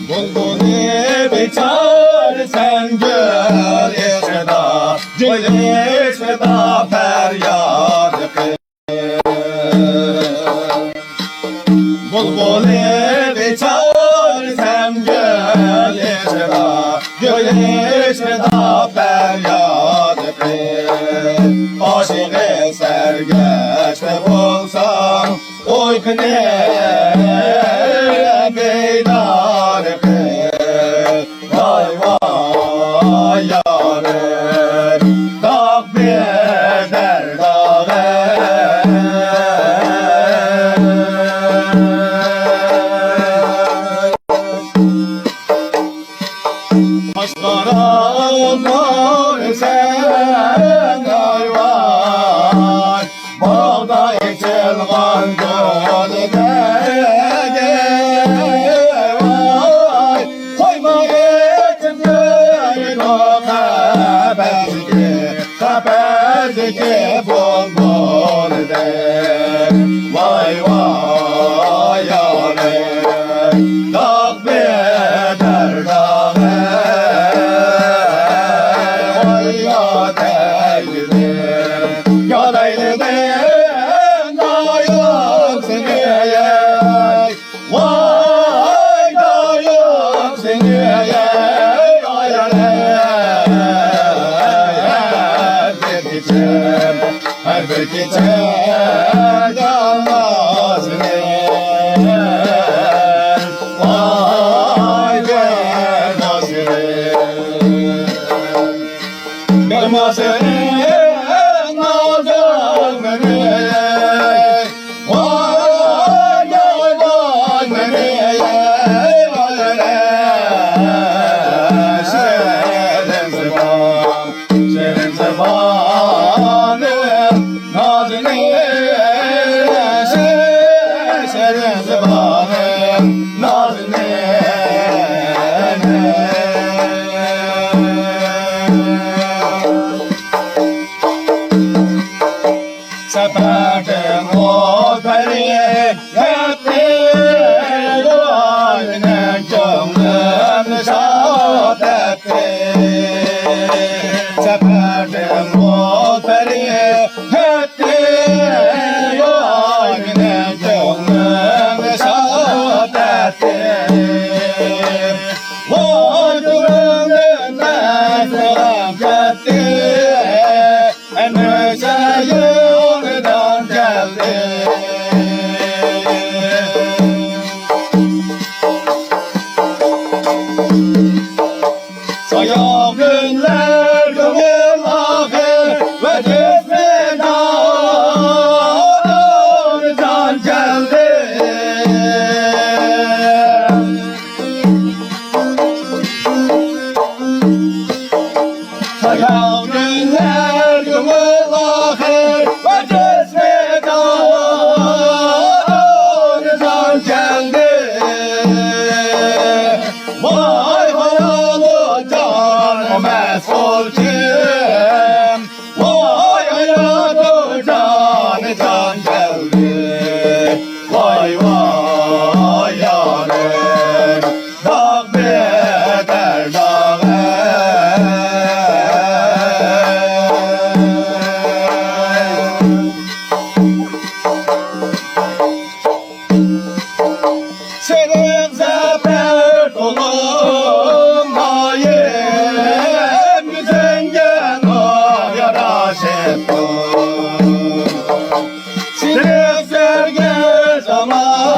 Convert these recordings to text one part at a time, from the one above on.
Bulbuli biçar sen gül içida, gül içida feryad kıl. Bulbuli biçar sen gül içida, gül içida feryad kıl. Aşık sergeçte bulsam uykune beydar kıl. Vay vay yarim dağ beder dağı. Başkaranlar sen ayvar, bağda ekilgan gönlüne vay. Koyma etim gönlün o kaberdeki bol bol de. Vay vay yarim dağ beder dağı. Her bir gece dalmaz vay vermaz vermaz nazım vay yalan şerin zıvan şerin zıvan nazını şerin zıvanım nazını seferdim o periye yetti yuvarına gönlüm şad etti. Seferdim o periye yetti yuvarına gönlüm şad etti. O gönlümden selam gitti, en güzel yoldan geldi. Sayam günler gönül ahir ve cismine can geldi. Sayam günler gönül ahir ve cismine can geldi. Vay hayalı can mesul kim? Vay hayalı can geldi. Vay vay yarim dağ beder dağı. Senin zafer kolum hayem zengen o yaraş ettim. Senin serge zaman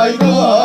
vay vay